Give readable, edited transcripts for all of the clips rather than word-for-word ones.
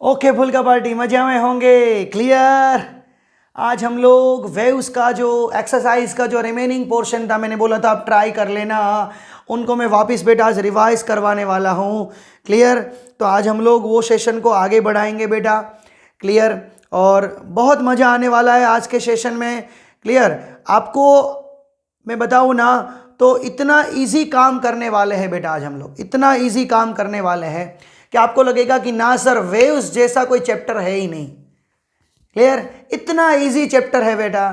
Okay full का party मजा में होंगे। क्लियर। आज हम लोग वेव्स का जो एक्सरसाइज का जो रिमेनिंग पोर्शन था, मैंने बोला था आप ट्राई कर लेना, उनको मैं वापस बेटा आज रिवाइज करवाने वाला हूँ। क्लियर। तो आज हम लोग वो सेशन को आगे बढ़ाएंगे बेटा। क्लियर। और बहुत मज़ा आने वाला है आज के सेशन में। क्लियर। आपको मैं बताऊँ ना तो इतना इजी काम करने वाले हैं बेटा, आज हम लोग इतना इजी काम करने वाले हैं कि आपको लगेगा कि ना सर वेव्स जैसा कोई चैप्टर है ही नहीं। क्लियर। इतना इजी चैप्टर है बेटा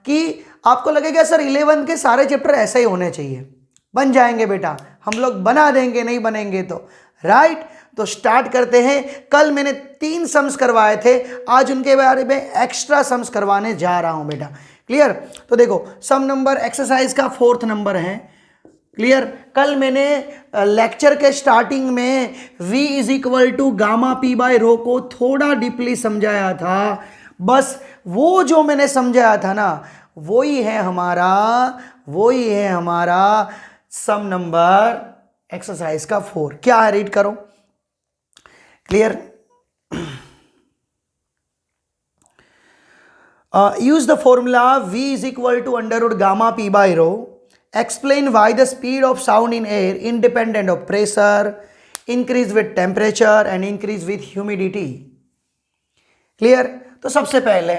कि आपको लगेगा सर 11 के सारे चैप्टर ऐसे ही होने चाहिए। बन जाएंगे बेटा, हम लोग बना देंगे, नहीं बनेंगे तो। राइट। तो स्टार्ट करते हैं। कल मैंने 3 सम्स करवाए थे, आज उनके बारे में एक्स्ट्रा सम्स करवाने जा रहा हूं बेटा। क्लियर। तो देखो सम नंबर एक्सरसाइज का 4th नंबर है। क्लियर। कल मैंने लेक्चर के स्टार्टिंग में v is equal to gamma P by rho को थोड़ा डीपली समझाया था। बस वो जो मैंने समझाया था ना, वही है हमारा सम नंबर एक्सरसाइज का 4। क्या है, रीड करो। Clear. Use the formula v is equal to under root gamma P by rho. Explain why the speed of sound in air independent of pressure, increase with temperature and increase with humidity. Clear. तो सबसे पहले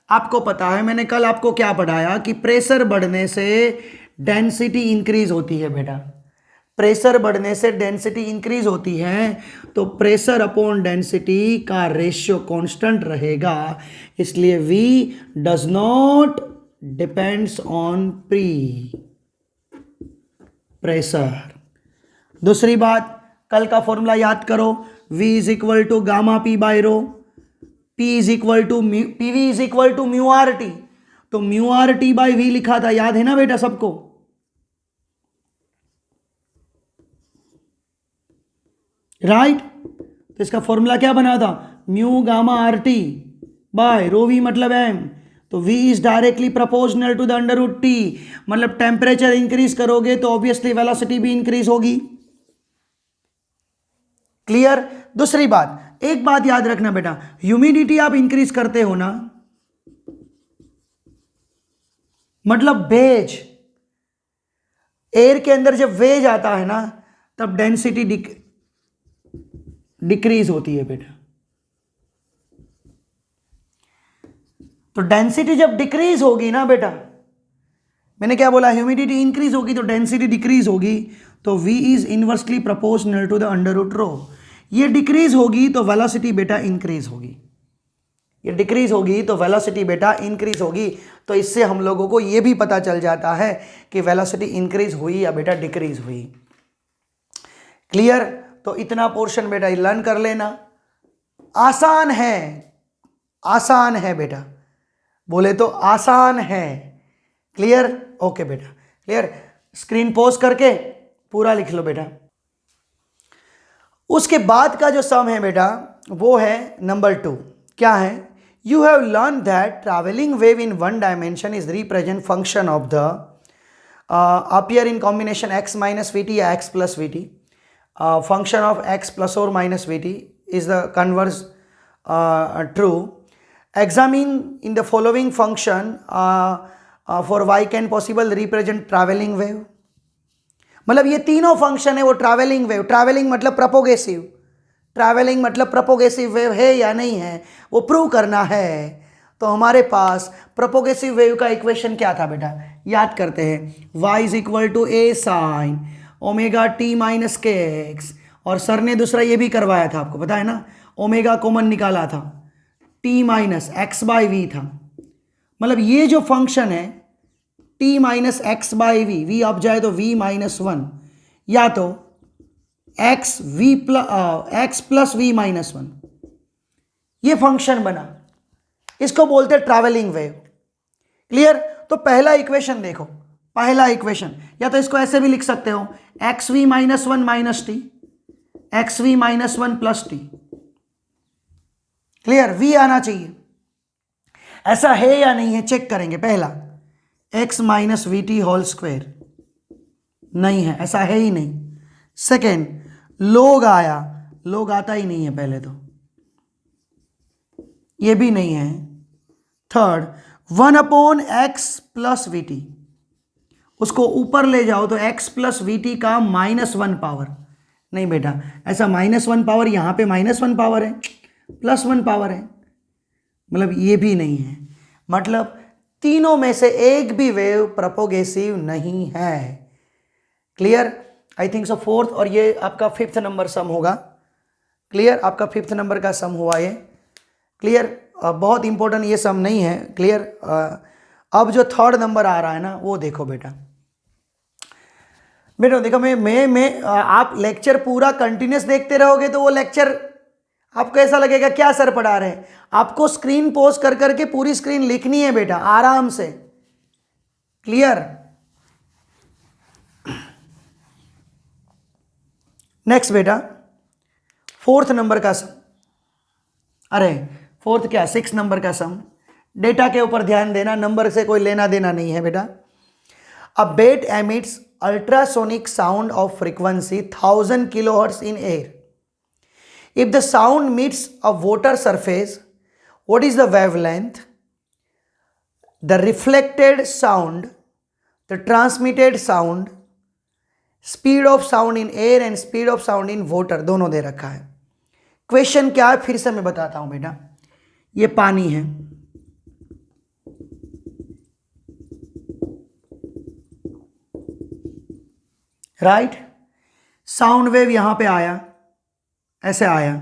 आपको पता है, मैंने कल आपको क्या पढ़ाया कि प्रेशर बढ़ने से डेंसिटी इंक्रीज होती है बेटा। प्रेशर बढ़ने से डेंसिटी इंक्रीज होती है, तो प्रेशर अपॉन डेंसिटी का रेशियो कांस्टेंट रहेगा, इसलिए V does not depends on pressure. दूसरी बात, कल का फॉर्मूला याद करो, V is equal to gamma P by rho, P is equal to PV is equal to mu R T. तो mu R T by V लिखा था, याद है ना बेटा सबको। राइट। तो इसका फॉर्मूला क्या बना था, mu gamma R T by rho V मतलब M। तो V is directly proportional to the under root T, मतलब टेम्परेचर इंक्रीज करोगे तो ऑब्वियसली वेलोसिटी भी इंक्रीज होगी। क्लियर। दूसरी बात, एक बात याद रखना बेटा, ह्यूमिडिटी आप इंक्रीज करते हो ना, मतलब वेज, एयर के अंदर जब वेज आता है ना तब डेंसिटी डिक्रीज होती है बेटा। तो डेंसिटी जब डिक्रीज होगी ना बेटा, मैंने क्या बोला, ह्यूमिडिटी इंक्रीज होगी तो डेंसिटी डिक्रीज होगी, तो V is inversely proportional to the under root rho. ये डिक्रीज होगी तो वेलोसिटी बेटा इंक्रीज होगी, ये डिक्रीज होगी तो वेलोसिटी बेटा इंक्रीज होगी। तो इससे हम लोगों को ये भी पता चल जाता है कि वेलोसिटी इंक्रीज हुई या बेटा डिक्रीज हुई। क्लियर। तो इतना पोर्शन बेटा लर्न कर लेना, आसान है बेटा, बोले तो आसान है। क्लियर। ओके बेटा। क्लियर। स्क्रीन पॉज करके पूरा लिख लो बेटा। उसके बाद का जो सम है बेटा वो है नंबर 2। क्या है, you have learn that travelling wave in one dimension is represent function of the appear in combination x minus V T या x plus V T, function of x plus और minus V T is the converse true. Examine in the following function for y can possible represent traveling wave। मतलब ये तीनों function है वो travelling wave, travelling मतलब प्रोपोगेसिव, travelling मतलब प्रोपोगेसिव wave है या नहीं है वो प्रूव करना है। तो हमारे पास प्रोपोगेसिव वेव का इक्वेशन क्या था बेटा, याद करते हैं, y is equal to A sine omega T minus K X, और सर ने दूसरा ये भी करवाया था, आपको पता है ना, ओमेगा कॉमन निकाला था, T minus X by V था। मतलब ये जो फंक्शन है T minus X by V, V अब जाए तो वी माइनस 1, या तो एक्स प्लस वी माइनस 1, ये फंक्शन बना, इसको बोलते हैं ट्रैवलिंग वेव। क्लियर। तो पहला इक्वेशन देखो, पहला इक्वेशन, या तो इसको ऐसे भी लिख सकते हो, X V minus 1 minus T, X V minus 1 plus T. Clear. V आना चाहिए, ऐसा है या नहीं है चेक करेंगे। पहला x minus V T whole square, नहीं है, ऐसा है ही नहीं। सेकेंड लोग आया, लोग आता ही नहीं है पहले तो, ये भी नहीं है। थर्ड, 1/x+vt, उसको ऊपर ले जाओ तो x+vt का -1 पावर। नहीं बेटा, ऐसा -1 पावर, यहाँ पे -1 पावर है, +1 पावर है, मतलब ये भी नहीं है। मतलब तीनों में से एक भी वेव प्रोपोगेसिव नहीं है। Clear? I think so fourth, और ये आपका 5th नंबर सम होगा। क्लियर? आपका 5th नंबर का सम हुआ ये। क्लियर? बहुत इंपॉर्टेंट ये सम नहीं है। क्लियर? अब जो 3rd नंबर आ रहा है ना, वो देखो बेटा। देखो, मैं आप लेक्चर पूरा कंटिन्यूस देखते रहोगे तो वो लेक्चर आपको ऐसा लगेगा क्या सर पढ़ा रहे हैं। आपको स्क्रीन पोज कर करके पूरी स्क्रीन लिखनी है बेटा, आराम से। क्लियर? नेक्स्ट बेटा, 4th नंबर का सम। अरे 4th क्या, 6th नंबर का सम। डेटा के ऊपर ध्यान देना, नंबर से कोई लेना देना नहीं है बेटा। A bat emits ultrasonic sound of frequency 1000 kilohertz in air. If the sound meets a water surface, what is the wavelength? The reflected sound, the transmitted sound, speed of sound in air and speed of sound in water, दोनों दे रखा है। Question क्या है फिर से मैं बताता हूं बेटा। ये पानी है, राइट? साउंड वेव यहां पे आया, ऐसे आया।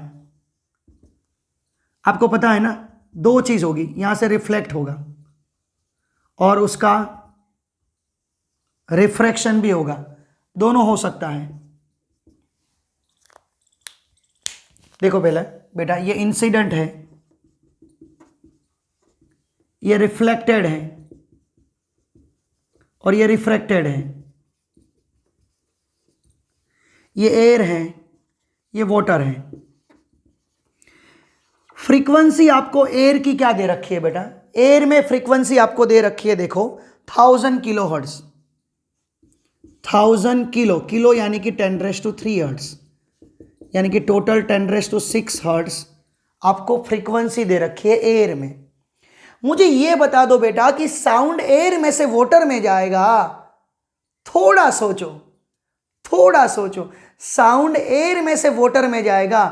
आपको पता है ना, दो चीज होगी, यहां से रिफ्लेक्ट होगा और उसका रिफ्रैक्शन भी होगा, दोनों हो सकता है। देखो पहले बेटा, ये इंसिडेंट है, ये रिफ्लेक्टेड है और ये रिफ्रैक्टेड है। ये एयर है, ये वाटर है। फ्रीक्वेंसी आपको एयर की क्या दे रखी है बेटा? एयर में फ्रीक्वेंसी आपको दे रखी है, देखो 1000 किलोहर्ट्ज। 1000 किलो यानी कि 10⁻³ हर्ट्ज, यानी कि टोटल 10⁻⁶ हर्ट्ज आपको फ्रीक्वेंसी दे रखी है एयर में। मुझे ये बता दो बेटा कि साउंड एयर में से वाटर में जाएगा। थोड़ा सोचो, थोड़ा सोचो। साउंड एयर में से वाटर में जाएगा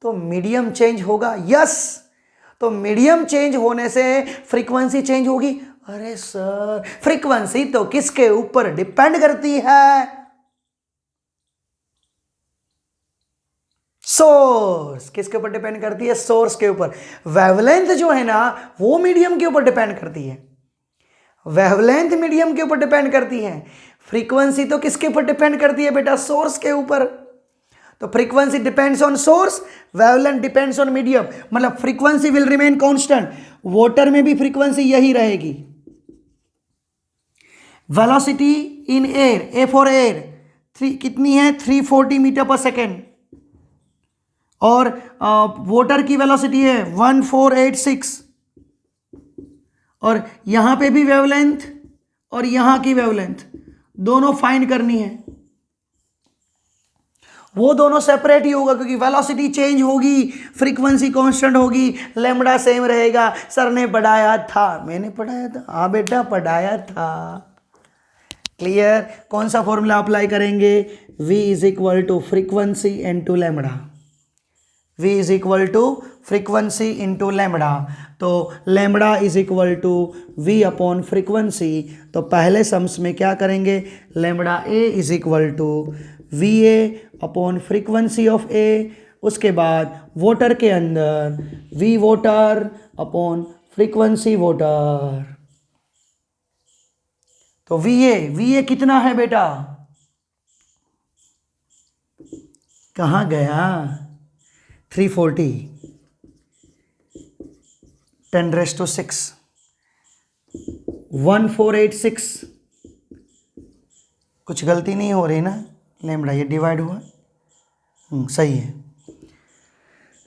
तो मीडियम चेंज होगा। यस, तो मीडियम चेंज होने से फ्रीक्वेंसी चेंज होगी। अरे सर, फ्रीक्वेंसी तो किसके ऊपर डिपेंड करती है? सोर्स। किसके ऊपर डिपेंड करती है? सोर्स के ऊपर। वेवलेंथ जो है ना, वो मीडियम के ऊपर डिपेंड करती है। वेवलेंथ मीडियम के ऊपर डिपेंड करती है। फ्रीक्वेंसी तो किसके ऊपर डिपेंड करती है बेटा? सोर्स के ऊपर। तो frequency depends on source, wavelength depends on medium. मतलब frequency will remain constant. Water में भी फ्रीक्वेंसी यही रहेगी। Velocity in air, A for air, कितनी है? 340 मीटर पर सेकेंड। और वाटर की वेलोसिटी है 1486। और यहां पे भी वेवलेंथ और यहां की वेवलेंथ दोनों फाइंड करनी है। वो दोनों सेपरेट ही होगा क्योंकि वेलोसिटी चेंज होगी, फ्रीक्वेंसी कांस्टेंट होगी, लैम्बडा सेम रहेगा। सर ने पढ़ाया था, मैंने पढ़ाया था, हाँ बेटा पढ़ाया था। क्लियर? कौन सा फॉर्मूला अप्लाई करेंगे? V is equal to frequency into lambda. V is equal to frequency into lambda. तो lambda is equal to V upon frequency. तो पहले सम्स में क्या करेंगे? Lambda A is equal to VA upon frequency of A। उसके बाद water के अंदर V water upon frequency water. तो VA कितना है बेटा? कहाँ गया? 340 10⁻⁶ 1486। कुछ गलती नहीं हो रही ना? लैम्बडा ये डिवाइड हुआ, सही है।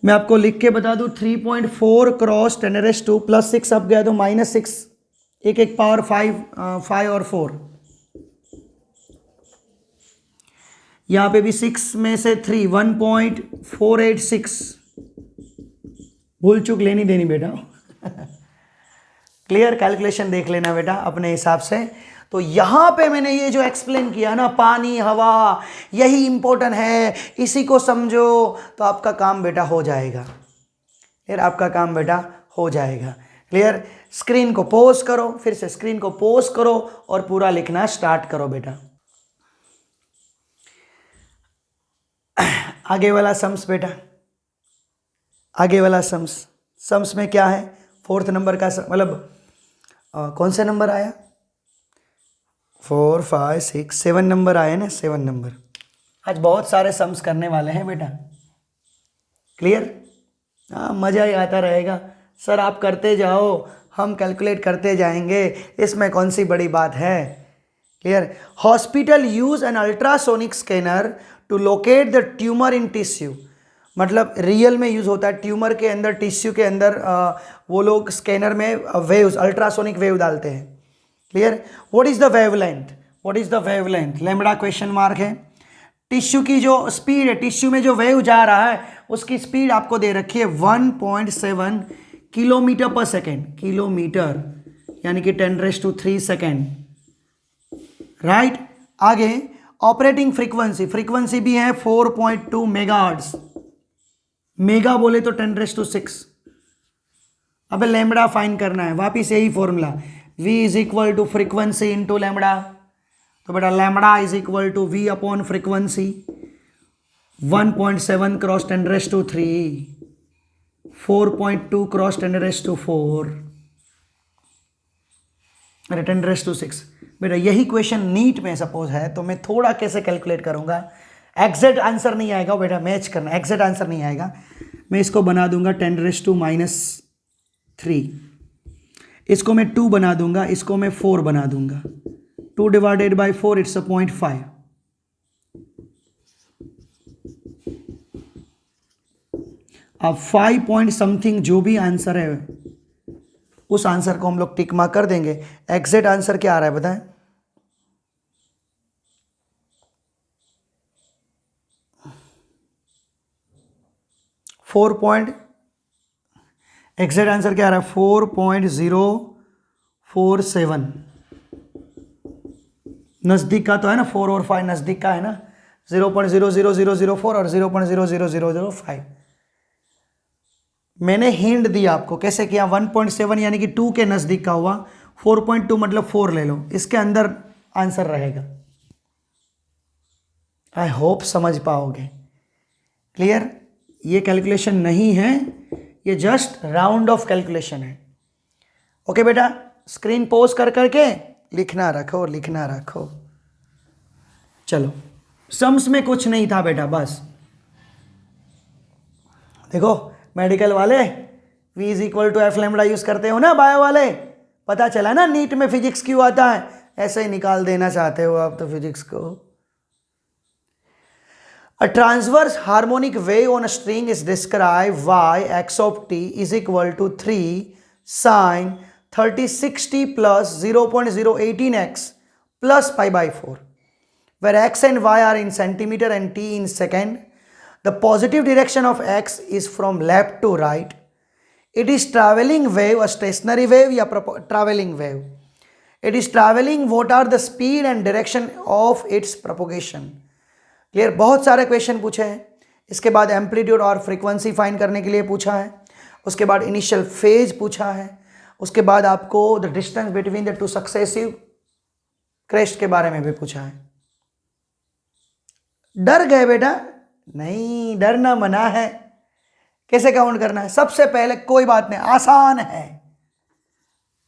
मैं आपको लिख के बता दूं, 3.4 क्रॉस 10⁻² प्लस 6 अब गया तो -6, एक एक पावर 5 और 4। यहाँ पे भी 6 में से 3, 1.486 भूल चूक लेनी देनी बेटा। क्लियर, कैलकुलेशन देख लेना बेटा अपने हिसाब से। तो यहां पे मैंने ये जो एक्सप्लेन किया ना, पानी हवा, यही इंपॉर्टेंट है, इसी को समझो तो आपका काम बेटा हो जाएगा। फिर आपका काम बेटा हो जाएगा। क्लियर, स्क्रीन को पॉज करो, फिर से स्क्रीन को पॉज करो और पूरा लिखना स्टार्ट करो बेटा। आगे वाला सम्स बेटा, आगे वाला सम्स में क्या है, 4th नंबर का मतलब कौन सा नंबर आया, 4 5 6 7 नंबर आए ना, 7 नंबर। आज बहुत सारे सम्स करने वाले हैं बेटा। क्लियर, हाँ मज़ा ही आता रहेगा। सर आप करते जाओ, हम कैलकुलेट करते जाएंगे, इसमें कौन सी बड़ी बात है। Clear, hospital use an ultrasonic scanner to locate the tumour in tissue. मतलब रियल में यूज़ होता है, ट्यूमर के अंदर, टिश्यू के अंदर वो लोग स्कैनर में वेव्स, अल्ट्रासोनिक वेव डालते हैं। Clear, what is the wavelength, what is the wavelength, lambda question mark है। टिश्यू की जो स्पीड है, टिश्यू में जो वेव जा रहा है उसकी स्पीड आपको दे रखी है 1.7 किलोमीटर पर सेकेंड, किलोमीटर यानी कि 10⁻³ सेकेंड, राइट। आगे ऑपरेटिंग फ्रीक्वेंसी, फ्रीक्वेंसी भी है 4.2 मेगाहर्ट्ज, मेगा बोले तो 10⁻⁶। अब लैम्बडा फाइन करना है, वापिस यही formula, v is equal to frequency into lambda. तो बेटा lambda is equal to v upon frequency, 1.7 cross 10⁻³ 4.2 cross 10⁻⁴, अरे 10⁻⁶। बेटा यही क्वेश्चन नीट में सपोज है तो मैं थोड़ा कैसे कैलकुलेट करूंगा, एग्जैक्ट आंसर नहीं आएगा बेटा, मैच करना, एग्जैक्ट आंसर नहीं आएगा। मैं इसको बना दूंगा 10⁻⁻3, इसको मैं 2 बना दूंगा, इसको मैं 4 बना दूंगा, 2 डिवाइडेड बाई 4 इट्स 0.5। अब 5 पॉइंट समथिंग जो भी आंसर है उस आंसर को हम लोग टिक मार्क कर देंगे। एग्जैक्ट आंसर क्या आ रहा है बताएं, एग्जैक्ट आंसर क्या आ रहा है 4.047। नजदीक का तो है ना, 4 और 5 नजदीक का है ना, 0.00004 और 0.00005। मैंने हिंट दिया आपको, कैसे किया, 1.7 यानी कि 2 के नजदीक का हुआ, 4.2 मतलब 4 ले लो, इसके अंदर आंसर रहेगा। आई होप समझ पाओगे। क्लियर, ये कैलकुलेशन नहीं है, ये जस्ट राउंड ऑफ कैलकुलेशन है। ओके बेटा, स्क्रीन पॉज कर करके लिखना रखो, लिखना रखो। चलो, सम्स में कुछ नहीं था बेटा, बस देखो मेडिकल वाले v is equal to F lambda use करते हो ना, बायो वाले, पता चला ना नीट में फिजिक्स क्यों आता है, ऐसे ही निकाल देना चाहते हो आप तो फिजिक्स को। A transverse harmonic wave on a string is described y x of t is equal to 3 sin 3060 plus 0.018x plus pi by 4, where x and y are in centimeter and t in second. The positive direction of x is from left to right. It is traveling wave, a stationary wave या traveling wave. It is traveling. What are the speed and direction of its propagation? Clear, बहुत सारे question पूछे हैं। इसके बाद amplitude और frequency find करने के लिए पूछा है, उसके बाद इनिशियल फेज पूछा है, उसके बाद आपको the distance between the 2 successive crest के बारे में भी पूछा है। डर गए बेटा? नहीं, डरना मना है। कैसे काउंट करना है? सबसे पहले कोई बात नहीं, आसान है।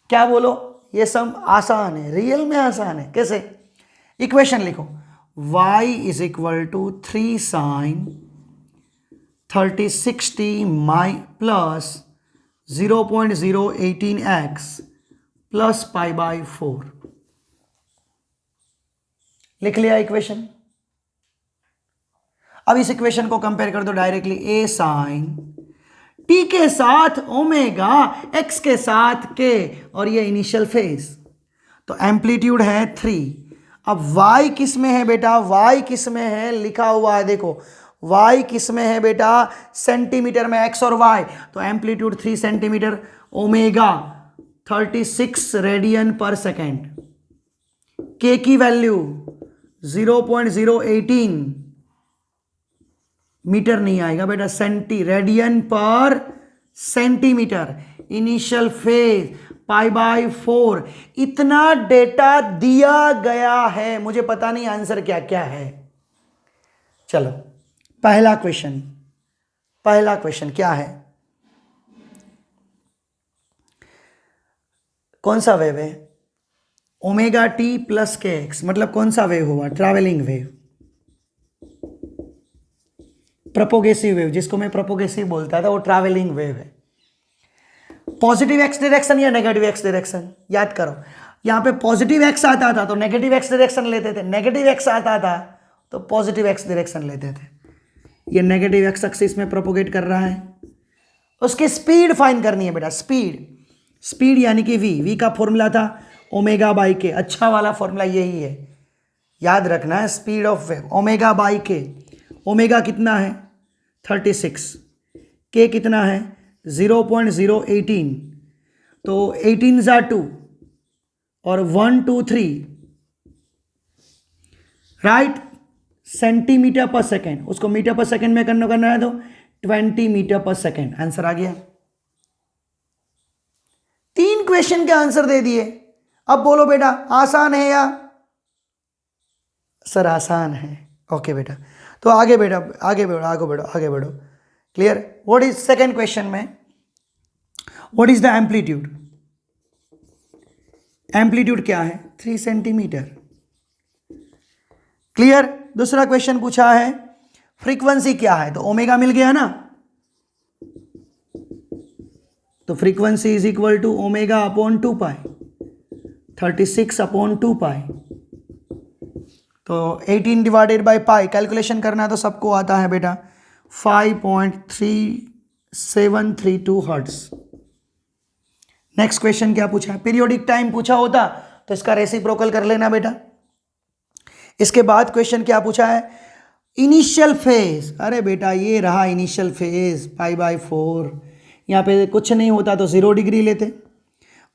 क्या बोलो, ये सब आसान है, रियल में आसान है। कैसे? इक्वेशन लिखो, y is equal to 3 sin 3060 plus 0.018x plus pi by 4। लिख लिया इक्वेशन। अब इस इक्वेशन को कंपेयर कर दो डायरेक्टली, a sin t के साथ ओमेगा, x के साथ k, और ये इनिशियल फेज, तो एम्पलीट्यूड है 3। अब y किस में है बेटा? y किस में है? लिखा हुआ है देखो, y किस में है बेटा, सेंटीमीटर में, x और y, तो एम्पलीट्यूड 3 सेंटीमीटर, ओमेगा 36 रेडियन पर सेकेंड, k की वैल्यू 0.018 मीटर नहीं आएगा बेटा, रेडियन पर सेंटीमीटर, इनिशियल फेज π/4, इतना डेटा दिया गया है, मुझे पता नहीं आंसर क्या क्या है। चलो पहला क्वेश्चन क्या है, कौन सा वेव है, ओमेगा टी प्लस के एक्स, मतलब कौन सा वेव हुआ, ट्रैवलिंग वेव, प्रोपोगेसिव वेव, जिसको मैं प्रोपोगेसिव बोलता था, वो ट्रैवलिंग वेव है। पॉजिटिव एक्स डायरेक्शन या नेगेटिव एक्स डायरेक्शन, याद करो, यहां पे पॉजिटिव एक्स आता था तो नेगेटिव एक्स डायरेक्शन लेते थे, नेगेटिव एक्स आता था तो पॉजिटिव एक्स डायरेक्शन लेते थे। ये नेगेटिव एक्स एक्सिस में प्रोपोगेट कर रहा है, उसकी स्पीड फाइंड करनी है बेटा, स्पीड यानी कि v का फॉर्मूला था ओमेगा बाई के, अच्छा वाला फॉर्मूला यही है, याद रखना है, speed of wave omega by के, ओमेगा कितना है 36, के कितना है 0.018, तो 18 ज़ा 2 और 1 2 3 राइट, सेंटीमीटर पर सेकेंड, उसको मीटर पर सेकेंड में करना है तो 20 मीटर पर सेकेंड, आंसर आ गया। 3 क्वेश्चन के आंसर दे दिए। अब बोलो बेटा आसान है या, सर आसान है, ओके बेटा, तो आगे बढ़ो। Clear, what is second question में, व्हाट इज द एम्पलीट्यूड क्या है 3 सेंटीमीटर। क्लियर, दूसरा क्वेश्चन पूछा है फ्रीक्वेंसी क्या है, तो ओमेगा मिल गया ना, तो frequency is equal to omega upon 2 pi, 36 upon 2 pi, तो 18 डिवाइडेड बाई पाई, कैलकुलेशन करना तो सबको आता है बेटा, 5.3732 हर्ट्ज। नेक्स्ट क्वेश्चन क्या पूछा है, पीरियोडिक टाइम पूछा होता तो इसका रेसिप्रोकल कर लेना बेटा। इसके बाद क्वेश्चन क्या पूछा है, इनिशियल फेज, अरे बेटा ये रहा इनिशियल फेज π/4, यहाँ पे कुछ नहीं होता तो 0 डिग्री लेते।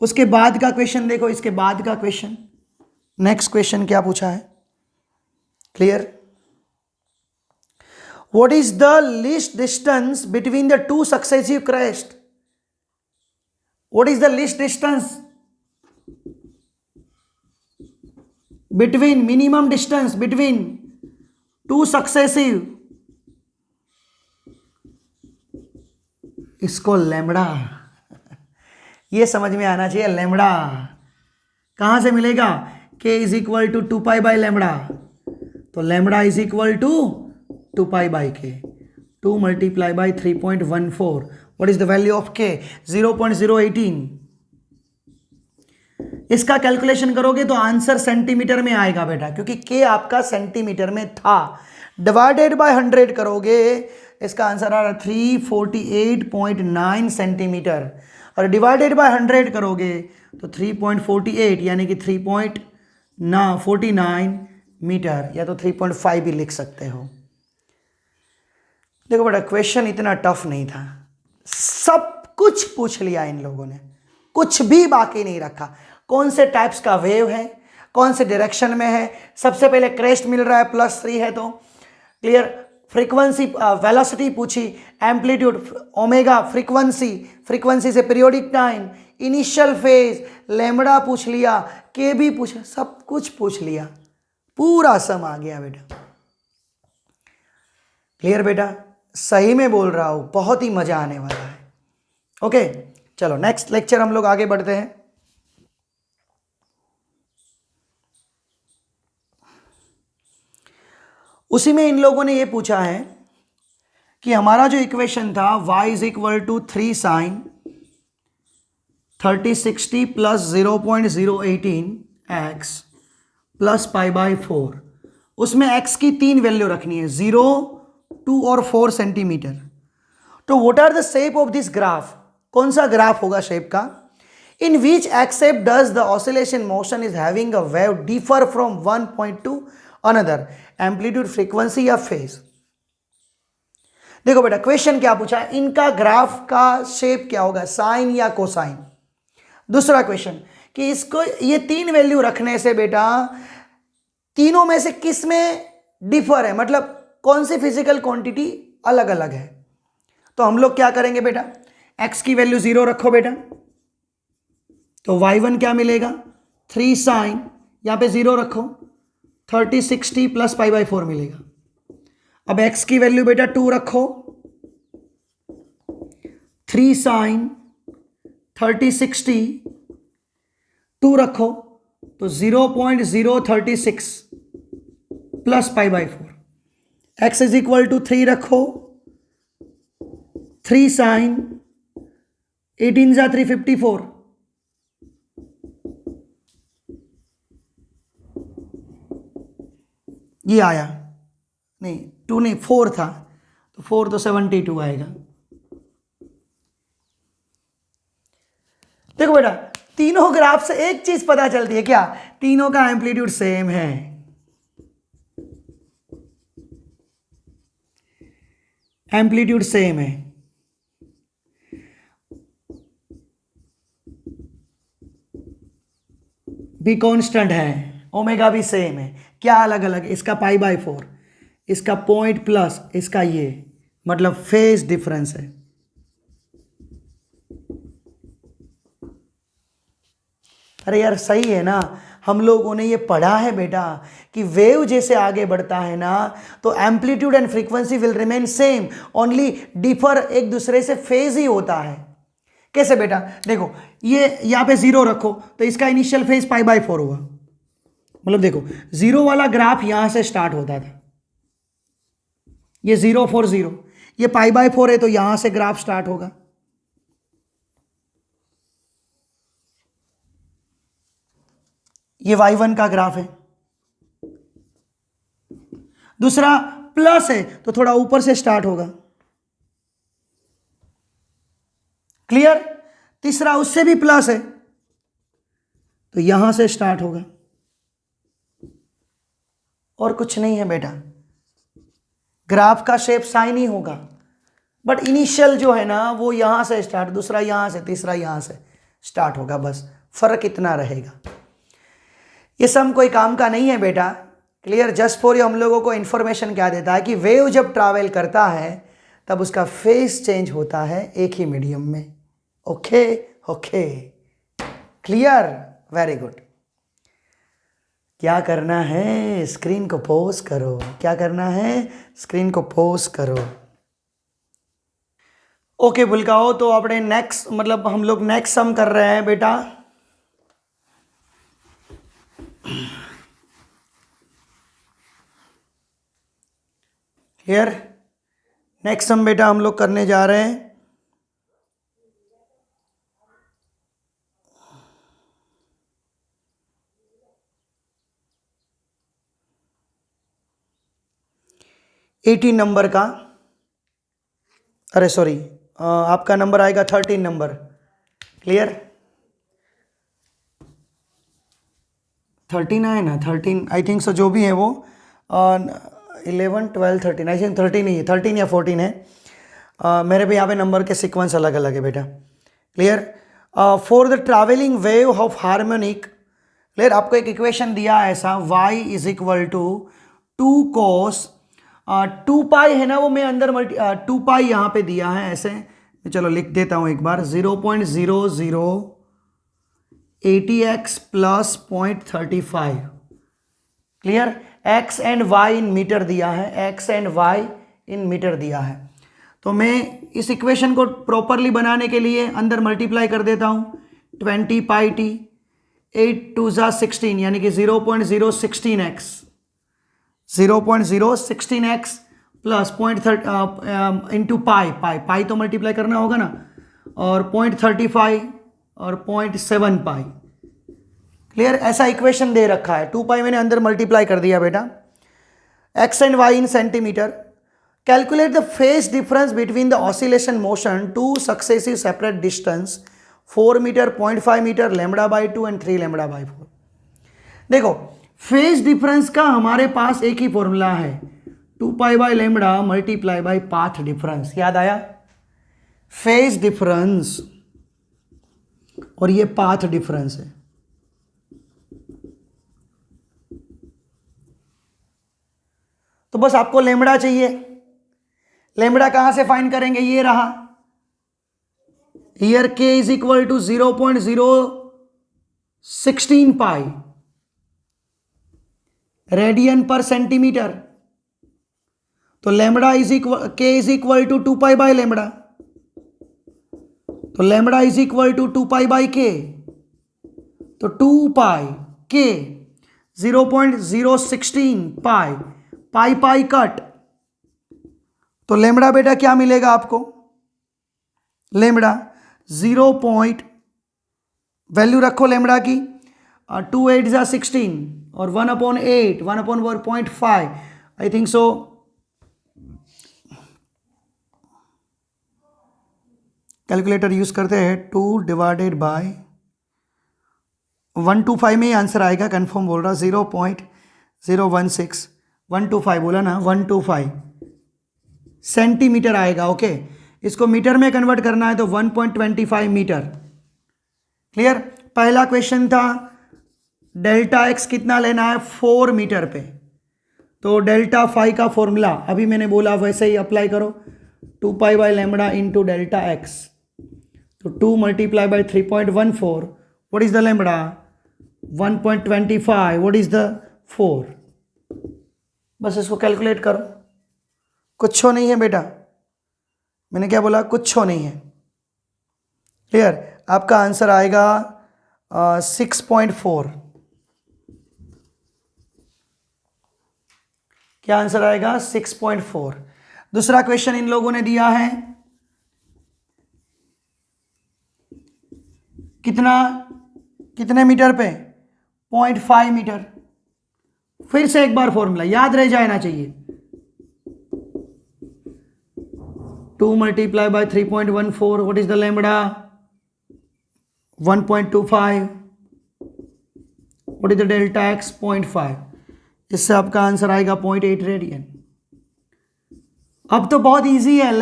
उसके बाद का क्वेश्चन देखो, इसके बाद का क्वेश्चन, नेक्स्ट क्वेश्चन क्या पूछा है, clear, what is the least distance between the two successive crests, what is the least distance between, minimum distance between two successive, इसको लैम्बडा, ये समझ में आना चाहिए, लैम्बडा कहां से मिलेगा, k is equal to 2 pi by lambda, तो lambda is equal to 2 pi by K, 2 multiply by 3.14, what is the value of k 0.018। इसका कैलकुलेशन करोगे तो आंसर सेंटीमीटर में आएगा बेटा, क्योंकि k आपका सेंटीमीटर में था, डिवाइडेड बाय 100 करोगे, इसका आंसर आ रहा 348.9 सेंटीमीटर, और डिवाइडेड बाय 100 करोगे तो 3.48 यानी कि 3.49 मीटर, या तो 3.5 भी लिख सकते हो। देखो बेटा क्वेश्चन इतना टफ नहीं था, सब कुछ पूछ लिया इन लोगों ने, कुछ भी बाकी नहीं रखा। कौन से टाइप्स का वेव है, कौन से डायरेक्शन में है, सबसे पहले क्रेस्ट मिल रहा है +3 है तो क्लियर, फ्रीक्वेंसी वेलोसिटी पूछी, एम्पलीट्यूड ओमेगा, फ्रीक्वेंसी से periodic time, initial phase, lambda पूछ लिया, के भी पूछा, सब कुछ पूछ लिया, पूरा सम आ गया बेटा। क्लियर बेटा, सही में बोल रहा हूं, बहुत ही मजा आने वाला है। ओके चलो नेक्स्ट लेक्चर हम लोग आगे बढ़ते हैं। उसी में इन लोगों ने ये पूछा है कि हमारा जो इक्वेशन था y is equal to 3 sin 3060 plus 0.018 x plus π/4, उसमें x की 3 वैल्यू रखनी है, 0, 2 और 4 सेंटीमीटर। तो what are the shape of this graph, कौन सा ग्राफ होगा शेप का, in which except does the oscillation motion is having a wave differ from one point to another, amplitude, frequency या फेज। देखो बेटा क्वेश्चन क्या पूछा है, इनका ग्राफ का शेप क्या होगा, साइन या कोसाइन। दूसरा क्वेश्चन कि इसको ये तीन वैल्यू रखने से बेटा तीनों में से किस में डिफर है, मतलब कौन सी फिजिकल क्वांटिटी अलग अलग है। तो हम लोग क्या करेंगे बेटा, x की वैल्यू 0 रखो बेटा, तो y1 क्या मिलेगा 3 साइन, यहां पे 0 रखो 30/60 प्लस π/4 मिलेगा। अब x की वैल्यू बेटा 2 रखो, 3 साइन 30/60 2 रखो तो 0.036 plus π/4। x is equal to 3 रखो, 3 साइन 18 जा 354, ये आया नहीं 2 नहीं 4 था, तो 4 तो 72 आएगा। देखो बेटा तीनों ग्राफ से एक चीज पता चलती है, क्या, तीनों का एम्पलीट्यूड सेम है। एम्पलीट्यूड सेम है, भी कांस्टेंट है, ओमेगा भी सेम है। क्या अलग अलग, इसका π/4, इसका पॉइंट प्लस, इसका ये, मतलब फेज डिफरेंस है। अरे यार सही है ना, हम लोगों ने ये पढ़ा है बेटा कि वेव जैसे आगे बढ़ता है ना तो amplitude and frequency will remain same, only differ एक दूसरे से फेज ही होता है। कैसे बेटा, देखो ये यहां पे 0 रखो तो इसका इनिशियल फेज π/4 हुआ, मतलब देखो 0 वाला ग्राफ यहां से स्टार्ट होता था, ये 0 4 0, ये π/4 है तो यहां से ग्राफ स्टार्ट होगा। ये y1 का ग्राफ है। दूसरा प्लस है तो थोड़ा ऊपर से स्टार्ट होगा, क्लियर। तीसरा उससे भी प्लस है तो यहां से स्टार्ट होगा, और कुछ नहीं है बेटा। ग्राफ का शेप साइन ही होगा, बट इनिशियल जो है ना वो यहां से स्टार्ट, दूसरा यहां से, तीसरा यहां से स्टार्ट होगा, बस फर्क इतना रहेगा। ये सम कोई काम का नहीं है बेटा, क्लियर। जस्ट फॉर यू हम लोगों को इंफॉर्मेशन क्या देता है कि वेव जब ट्रैवल करता है तब उसका फेस चेंज होता है एक ही मीडियम में। Okay okay, clear, very good. क्या करना है, स्क्रीन को पॉज करो, क्या करना है, स्क्रीन को पॉज करो। ओके बुलकाओ, तो अपने नेक्स्ट, मतलब हम लोग नेक्स्ट सम कर रहे हैं बेटा। क्लियर, नेक्स्ट सम बेटा हम लोग करने जा रहे हैं। एटीन नंबर का, अरे सॉरी, आपका नंबर आएगा 13 नंबर। क्लियर, 13 है ना, 13 आई थिंक सो, जो भी है वो 11 12 13, आई थिंक 13 ही है, 13 या 14 है। मेरे भी यहाँ पे नंबर के सीक्वेंस अलग अलग है बेटा। Clear, for the travelling wave of harmonic, clear, आपको एक इक्वेशन दिया है ऐसा, y is equal to 2 cos 2 pi है ना, वो मैं अंदर 2 पाई यहाँ पे दिया है ऐसे, चलो लिख देता हूँ एक बार, 0.0080x plus 0.35। Clear, x and y in metre दिया है, x and y in metre दिया है। तो मैं इस इक्वेशन को प्रॉपरली बनाने के लिए अंदर मल्टीप्लाई कर देता हूँ, 20 पाई t, 8 2 जा 16, यानी कि 0.016x, 0.016x plus 0.30 into pi तो मल्टीप्लाई करना होगा ना, और 0.35 और 0.7 पाई। क्लियर, ऐसा इक्वेशन दे रखा है, 2 पाई मैंने अंदर मल्टीप्लाई कर दिया बेटा। X and Y in centimetre, calculate the phase difference between the oscillation motion two successive separate distance 4 metre, 0.5 metre, λ/2 and 3 λ/4। देखो फेज डिफरेंस का हमारे पास एक ही फॉर्मूला है, 2 pi by lambda multiply by path difference, याद आया? फेज डिफरेंस और ये path difference है। तो बस आपको लेमड़ा चाहिए। लेमड़ा कहां से फाइंड करेंगे? ये रहा, here k is equal to 0.016 pi radian पर सेंटीमीटर। तो lambda is equal, k is equal to 2 pi by lambda, तो lambda is equal to 2 pi by k, तो 2 pi k 0.016 pi, pi pi cut, तो lambda बेटा क्या मिलेगा आपको? Lambda 0. Value रखो लेमड़ा की, 2 8 जा 16 और 1/8, 1/0.5 I think so. Calculator use करते हैं, 2 डिवाइडेड बाय 125 में ही आंसर आएगा, कंफर्म बोल रहा, 0.016 125 बोला ना, 125 सेंटीमीटर आएगा। ओके, इसको मीटर में कन्वर्ट करना है तो 1.25 मीटर। क्लियर? पहला क्वेश्चन था डेल्टा एक्स कितना लेना है? 4 मीटर पे, तो डेल्टा फाई का फॉर्मूला अभी मैंने बोला वैसे ही अप्लाई करो, 2 pi by lambda into delta x, तो 2 multiply by 3.14, what is the lambda? 1.25, what is the 4? बस इसको कैलकुलेट करो, कुछ नहीं है बेटा, मैंने क्या बोला? कुछ नहीं है। क्लियर? आपका आंसर आएगा 6.4। क्या आंसर आएगा? 6.4। दूसरा क्वेश्चन इन लोगों ने दिया है कितने मीटर पे? 0.5 मीटर। फिर से एक बार फॉर्मूला याद रह जाना चाहिए, 2 multiply by 3.14, what is the lambda? 1.25, what is the delta x? 0.5। इससे आपका आंसर आएगा 0.8 रेडियन। अब तो बहुत इजी है,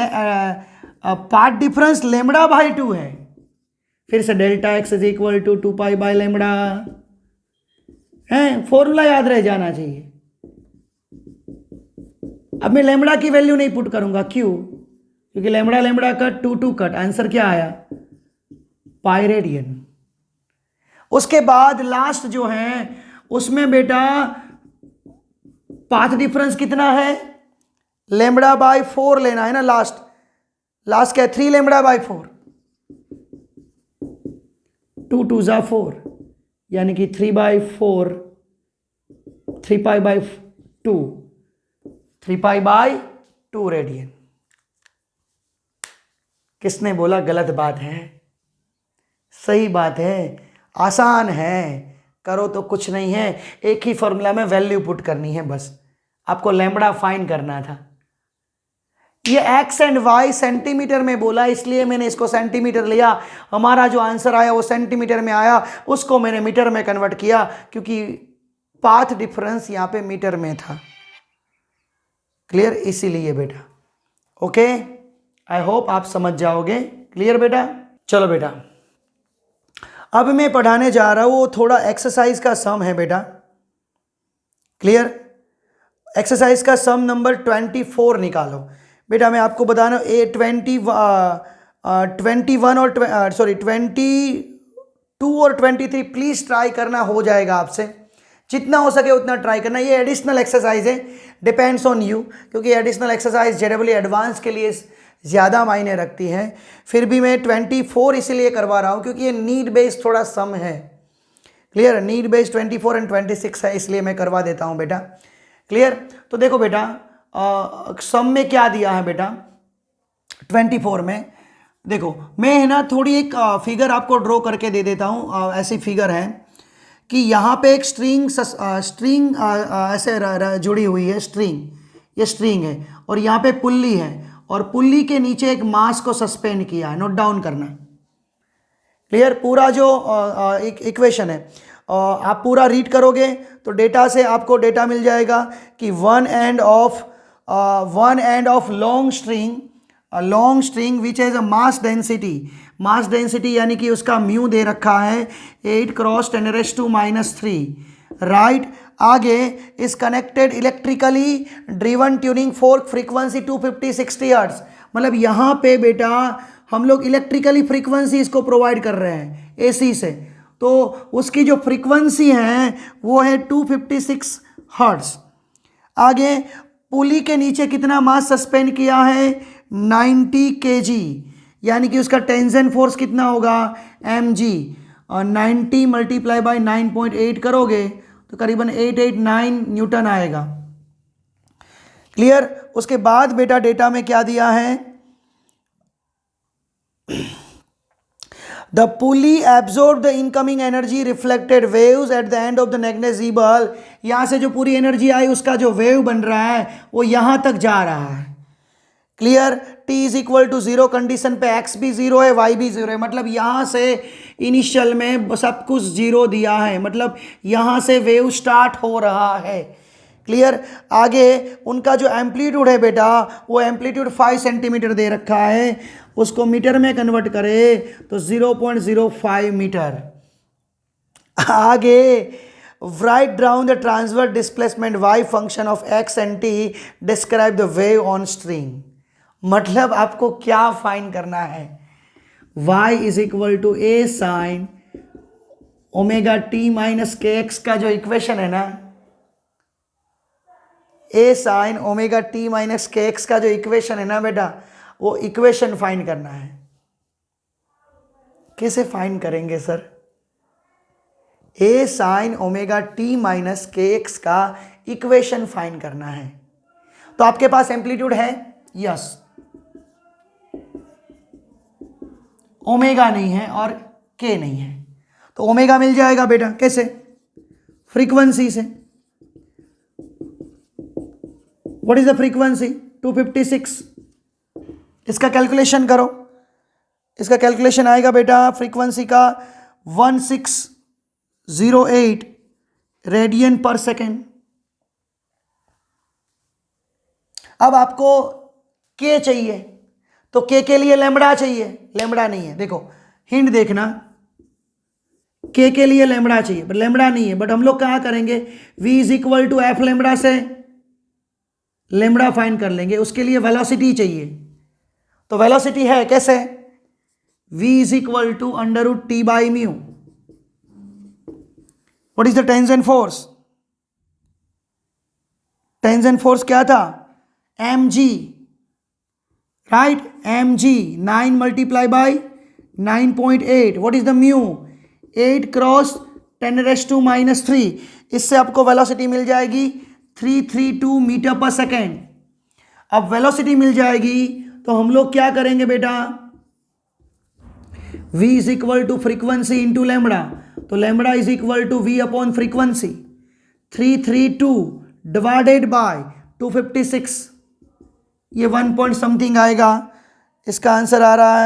पार्ट डिफरेंस लेमड़ा बाय 2 है। फिर से delta X is equal to 2 pi by lambda है, फॉर्मूला याद रह जाना चाहिए। अब मैं लेमड़ा की वैल्यू नहीं पुट करूंगा, क्यों? क्योंकि lambda lambda cut 2 cut, answer क्या आया? Pi radian. उसके बाद लास्ट जो है उसमें बेटा पाथ डिफरेंस कितना है? लेमड़ा बाय 4 लेना है ना। लास्ट क्या? 3 लेमड़ा बाय 4, 2 2 जा 4, यानी कि 3/4, 3 pi by 2, 3 pi by 2 radian. किसने बोला गलत बात है? सही बात है, आसान है, करो तो कुछ नहीं है। एक ही फॉर्मूला में वैल्यू पुट करनी है, बस आपको लेमड़ा फाइंड करना था। ये एक्स एंड वाई सेंटीमीटर में बोला, इसलिए मैंने इसको सेंटीमीटर लिया। हमारा जो आंसर आया वो सेंटीमीटर में आया, उसको मैंने मीटर में कन्वर्ट किया, क्योंकि पाथ डिफरेंस यहाँ पे मीटर में था। क्लियर? इसीलिए बेटा। ओके, आई होप आप समझ जाओगे। क्लियर बेटा? चलो बेटा, अब मैं पढ़ाने जा रहा हूँ थोड़ा एक्सरसाइज का सम है बेटा। क्लियर? एक्सरसाइज का सम नंबर 24 निकालो बेटा। मैं आपको बता रहा हूँ 22 और 23 प्लीज़ ट्राई करना, हो जाएगा आपसे। जितना हो सके उतना ट्राई करना। ये एडिशनल एक्सरसाइज है, डिपेंड्स ऑन यू, क्योंकि एडिशनल एक्सरसाइज जनरली एडवांस के लिए ज़्यादा मायने रखती है। फिर भी मैं 24 इसीलिए करवा रहा हूँ क्योंकि ये नीड बेस्ड थोड़ा सम है। क्लियर? नीड बेस्ड 24 एंड 26 है, इसलिए मैं करवा देता हूँ बेटा। क्लियर? तो देखो बेटा, सम में क्या दिया है बेटा 24 में। देखो मैं है ना थोड़ी एक फिगर आपको ड्रॉ करके दे देता हूँ। ऐसी फिगर है कि यहाँ पे एक स्ट्रिंग ऐसे जुड़ी हुई है, स्ट्रिंग, ये स्ट्रिंग है, और यहाँ पे पुल्ली है, और पुल्ली के नीचे एक मास को सस्पेंड किया है। नोट डाउन करना। क्लियर? पूरा जो एक इक्वेशन है आप पूरा रीड करोगे तो डेटा से आपको डेटा मिल जाएगा कि one end of one end of long string which has a mass density यानी कि उसका म्यू दे रखा है 8 क्रॉस 10⁻⁻³ राइट। आगे इस connected electrically driven tuning fork frequency 250-60 hertz. मतलब यहाँ पे बेटा हम लोग इलेक्ट्रिकली फ्रीक्वेंसी इसको प्रोवाइड कर रहे हैं एसी से, तो उसकी जो फ्रीक्वेंसी है वो है 256 हर्ट्ज। आगे पुली के नीचे कितना मास सस्पेंड किया है 90 kg, यानी कि उसका टेंशन फोर्स कितना होगा mg, और 90 मल्टीप्लाई बाई 9.8 करोगे तो करीबन 889 न्यूटन आएगा। क्लियर। उसके बाद बेटा डेटा में क्या दिया है, the pulley absorb the incoming energy reflected waves at the end of the negligible. यहां से जो पूरी एनर्जी आई उसका जो वेव बन रहा है वो यहां तक जा रहा है। Clear. t is equal to 0 condition पे x भी 0 है y भी 0 है, मतलब यहां से इनिशियल में सब कुछ 0 दिया है, मतलब यहां से वेव स्टार्ट हो रहा है। क्लियर। आगे उनका जो एम्पलीट्यूड है बेटा वो एम्पलीट्यूड 5 सेंटीमीटर दे रखा है, उसको मीटर में कन्वर्ट करे तो 0.05 मीटर। आगे write down the transverse displacement y function of x and t, describe the wave on string। मतलब आपको क्या फाइंड करना है, y is equal to a sine omega T minus K X का जो इक्वेशन है ना, a sine omega T minus K X का जो इक्वेशन है ना बेटा, वो इक्वेशन फाइंड करना है। कैसे फाइंड करेंगे sir, a sine omega T minus K X का इक्वेशन फाइंड करना है। तो आपके पास एम्पलीट्यूड है, यस, ओमेगा नहीं है और के नहीं है, तो ओमेगा मिल जाएगा बेटा, कैसे, फ्रीक्वेंसी से। व्हाट इज द फ्रीक्वेंसी 256, इसका कैलकुलेशन करो, इसका कैलकुलेशन आएगा बेटा फ्रीक्वेंसी का 1608 रेडियन पर सेकेंड। अब आपको के चाहिए, तो के लिए लैम्बडा चाहिए, लैम्बडा नहीं है, देखो हिंट देखना, के लिए लैम्बडा चाहिए बट लैम्बडा नहीं है, बट हम लोग कहाँ करेंगे, v is equal to F lambda से लैम्बडा फाइंड कर लेंगे। उसके लिए वेलोसिटी चाहिए, तो वेलोसिटी है कैसे, v is equal to under root T by mu. What is the tension force, tension force क्या था mg, right, mg 9 multiply by 9.8। What is the mu 8 cross 10⁻⁻3। इससे आपको वेलोसिटी मिल जाएगी 332 मीटर पर सेकेंड। अब वेलोसिटी मिल जाएगी तो हम लोग क्या करेंगे बेटा, v is equal to frequency into lambda, तो lambda is equal to v upon frequency 332 divided by 256, ये 1 पॉइंट समथिंग आएगा। इसका आंसर आ रहा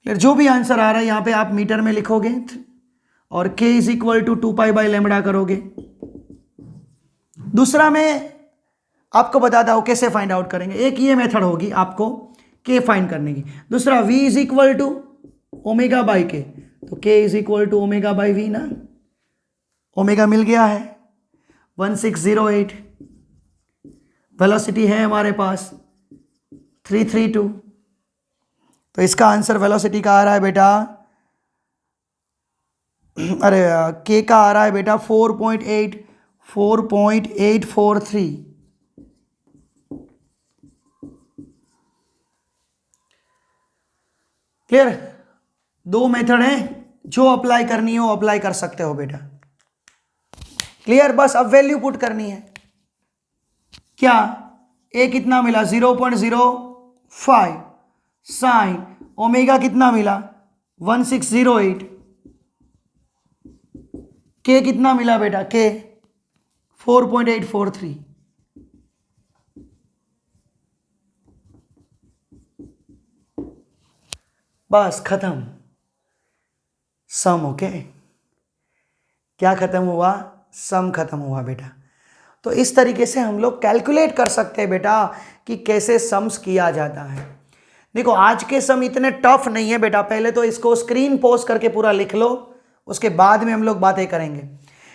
है जो भी आंसर आ रहा है यहाँ पे आप मीटर में लिखोगे और k is equal to 2 pi lambda करोगे। दूसरा मैं आपको बताता हूँ कैसे फाइंड आउट करेंगे। एक ये मेथड होगी आपको k फाइंड करने की, दूसरा v is equal to omega by K, तो k is equal to omega by V ना, ओमेगा मिल गया है 1608, वेलोसिटी है हमारे पास 332, तो इसका आंसर वेलोसिटी का आ रहा है बेटा, अरे के का आ रहा है बेटा 4.843। क्लियर। दो मेथड हैं, जो अप्लाई करनी हो अप्लाई कर सकते हो बेटा। क्लियर। बस अब वैल्यू पुट करनी है, क्या ए कितना मिला 0.05 साइन ओमेगा कितना मिला 1608, के कितना मिला बेटा, के 4.843। बस खत्म सम। ओके। क्या खत्म हुआ? सम खत्म हुआ बेटा। तो इस तरीके से हम लोग कैलकुलेट कर सकते हैं बेटा कि कैसे सम्स किया जाता है। देखो आज के सम इतने टफ नहीं है बेटा, पहले तो इसको स्क्रीन पोस्ट करके पूरा लिख लो, उसके बाद में हम लोग बातें करेंगे।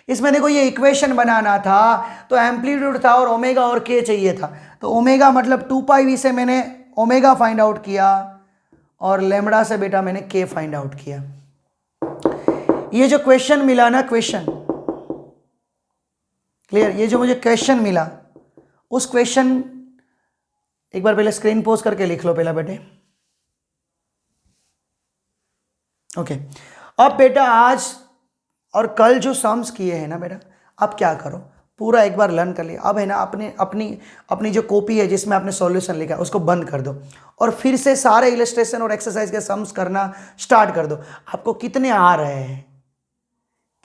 इसमें देखो ये इक्वेशन बनाना था तो एम्पलीट्यूड था और ओमेगा और के चाहिए था, तो ओमेगा मतलब 2π से मैंने ओमेगा फाइंड आउट किया और लेमड़ा से बेटा मैंने के फाइंड आउट किया। ये जो क्वेश्चन मिला ना, क्वेश्चन क्लियर, ये जो मुझे क्वेश्चन मिला उस क्वेश्चन एक बार पहले स्क्रीन पोस्ट करके लिख लो पहला बेटे। ओके, अब बेटा आज और कल जो सम्स किए हैं ना बेटा, अब क्या करो, पूरा एक बार लर्न कर लिया। अब है ना अपनी जो कॉपी है जिसमें आपने सॉल्यूशन लिखा है उसको बंद कर दो और फिर से सारे इलस्ट्रेशन और एक्सरसाइज के सम्स करना स्टार्ट कर दो। आपको कितने आ रहे हैं,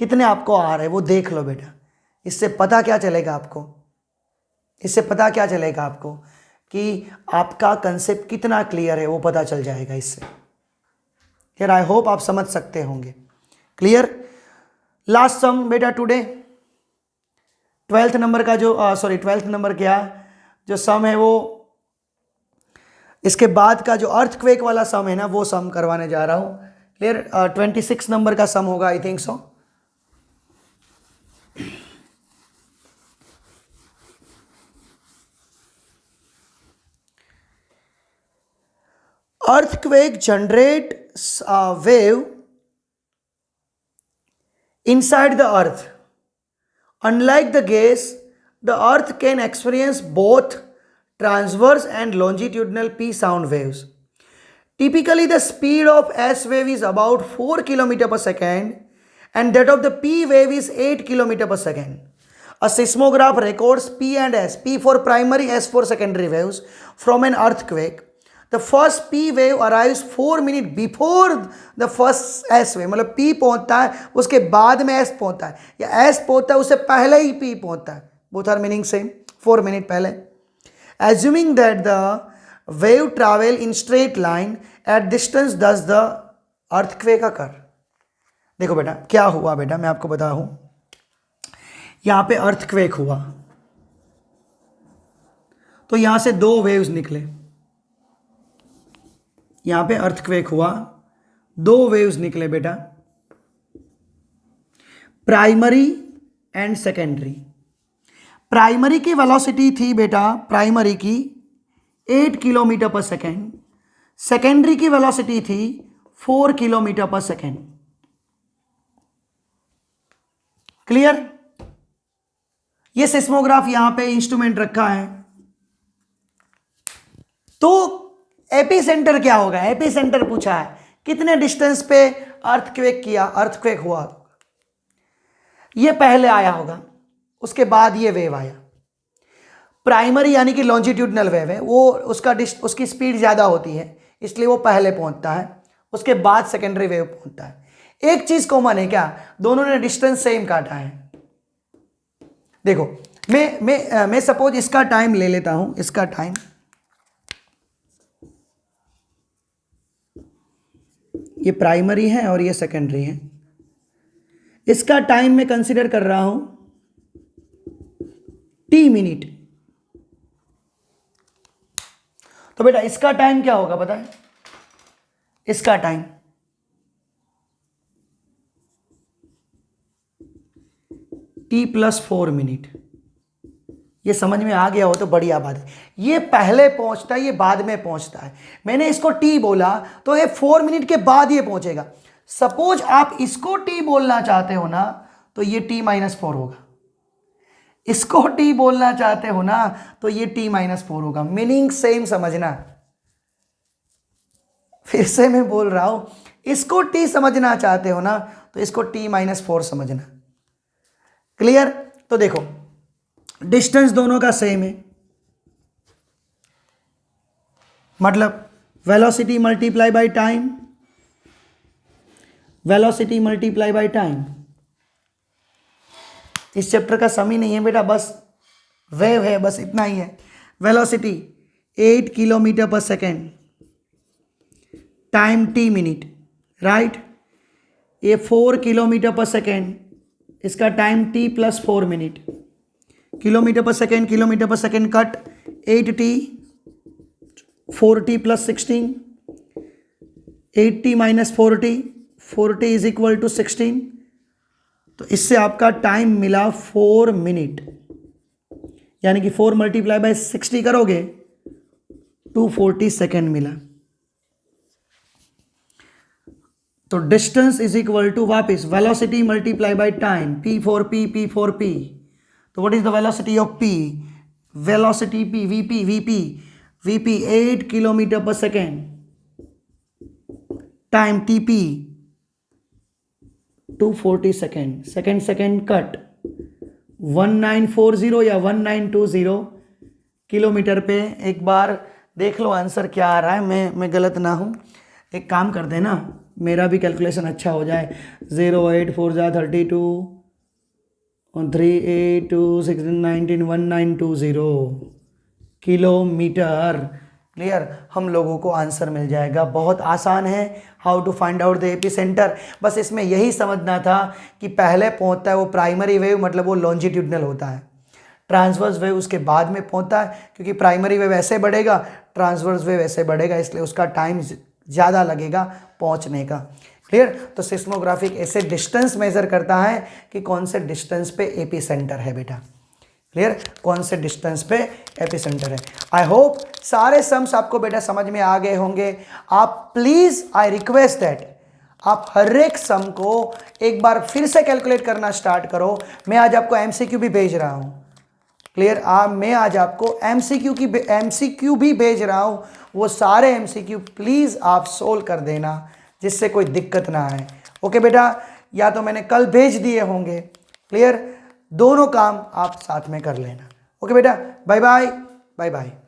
कितने आपको आ रहे हैं वो देख लो बेटा। इससे पता क्या चलेगा आपको, इससे पता क्या चलेगा आपको कि आपका कंसेप्ट कितना क्लियर है वो पता चल जाएगा इससे। यार आई होप आप समझ सकते होंगे। क्लियर? लास्ट सम बेटा टुडे 12th नंबर का जो 12th नंबर क्या जो सम है वो इसके बाद का जो अर्थक्वेक वाला सम है ना वो सम करवाने जा रहा हूं। क्लियर? 26 नंबर का सम होगा I think so. Earthquake generates a wave inside the earth. Unlike the gas, the earth can experience both transverse and longitudinal P sound waves. Typically, the speed of S wave is about 4 km per second and that of the P wave is 8 km per second. A seismograph records P and S, P for primary, S for secondary waves from an earthquake. The first P wave arrives 4 minutes before the first S wave, मतलब P पहुंचता है उसके बाद में S पहुंचता है, या S पहुंचता है उससे पहले ही P पहुंचता है। Both are meaning same, 4 minute पहले। Assuming that the wave travel in straight line at distance does the earthquake occur? देखो बेटा क्या हुआ बेटा, मैं आपको बताऊं। यहां पे अर्थक्वेक हुआ तो यहां से 2 वेव्स निकले। यहां पे अर्थक्वेक हुआ, 2 वेव्स निकले बेटा, प्राइमरी एंड सेकेंडरी। प्राइमरी की वेलोसिटी थी बेटा, प्राइमरी की 8 किलोमीटर पर सेकेंड, सेकेंडरी की वेलोसिटी थी 4 किलोमीटर पर सेकेंड। क्लियर? ये सिस्मोग्राफ यहां पे इंस्ट्रूमेंट रखा है। तो एपी सेंटर क्या होगा, एपी सेंटर पूछा है कितने डिस्टेंस पे अर्थक्वेक किया, अर्थक्वेक हुआ। ये पहले आया होगा, उसके बाद ये वेव आया। प्राइमरी यानी कि लॉन्जिट्यूडनल वेव है, वो उसकी स्पीड ज़्यादा होती है इसलिए वो पहले पहुंचता है, उसके बाद सेकेंडरी वेव पहुंचता है। एक चीज़ कॉमन है क्या, दोनों ने डिस्टेंस सेम काटा है। देखो मैं सपोज इसका टाइम ले लेता हूं, इसका टाइम, ये प्राइमरी है और ये सेकेंडरी है। इसका टाइम मैं कंसीडर कर रहा हूं t मिनट। तो बेटा इसका टाइम क्या होगा पता है, इसका टाइम t + 4 मिनट। ये समझ में आ गया हो तो बढ़िया बात है। ये पहले पहुंचता है, ये बाद में पहुंचता है। मैंने इसको t बोला तो ये 4 मिनट के बाद ये पहुंचेगा। सपोज आप इसको t बोलना चाहते हो ना तो ये t - 4 होगा, इसको t बोलना चाहते हो ना तो ये t - 4 होगा। मीनिंग सेम समझना। फिर से मैं बोल रहा हूं, इसको t समझना चाहते हो ना तो इसको t - 4 समझना। क्लियर? तो देखो डिस्टेंस दोनों का सेम है, मतलब velocity multiply by time, velocity multiply by time. इस चैप्टर का सम ही नहीं है बेटा, बस वेव है, बस इतना ही है। वेलोसिटी 8 किलोमीटर पर second, time t minute, right. ये 4 किलोमीटर पर सेकेंड, इसका time t plus 4 minute, kilometre पर second cut 8t, 4t plus 16, 8t minus 4t, 4t is equal to 16। तो इससे आपका टाइम मिला 4 मिनट, यानी कि 4 मल्टीप्लाई बाय 60 करोगे 240 सेकेंड मिला। तो डिस्टेंस इज इक्वल टू वापिस velocity multiply by time, p for p। तो what is the velocity of p? Velocity p, vp 8 kilometre पर second time tp 240 second cut 1940 या 1920 किलोमीटर पे। एक बार देख लो आंसर क्या आ रहा है, मैं गलत ना हूँ। एक काम कर देना, मेरा भी कैलकुलेशन अच्छा हो जाए। 0 8 4 32 और 3 8 2 16 19 1920 किलोमीटर। क्लियर? हम लोगों को आंसर मिल जाएगा। बहुत आसान है, how to find out the epicentre. बस इसमें यही समझना था कि पहले पहुंचता है वो प्राइमरी वेव, मतलब वो लॉन्जिट्यूडनल होता है। ट्रांसवर्स वेव उसके बाद में पहुंचता है, क्योंकि प्राइमरी वेव ऐसे बढ़ेगा, ट्रांसवर्स वेव ऐसे बढ़ेगा, इसलिए उसका टाइम ज़्यादा लगेगा पहुंचने का। क्लियर? तो सिस्मोग्राफिक ऐसे डिस्टेंस मेजर करता है कि कौन से डिस्टेंस पे एपी सेंटर है बेटा। क्लियर? कौन से डिस्टेंस पे एपी सेंटर है। आई होप सारे सम्स आपको बेटा समझ में आ गए होंगे। आप प्लीज, आई रिक्वेस्ट दैट आप हर एक सम को एक बार फिर से कैलकुलेट करना स्टार्ट करो। मैं आज आपको एमसीक्यू भी भेज रहा हूं। क्लियर? मैं आज आपको एमसीक्यू भी भेज रहा हूं। वो सारे एमसीक्यू प्लीज आप सोल्व कर देना, जिससे कोई दिक्कत ना आए। ओके बेटा? या तो मैंने कल भेज दिए होंगे। क्लियर? दोनों काम आप साथ में कर लेना। ओके बेटा? Bye bye.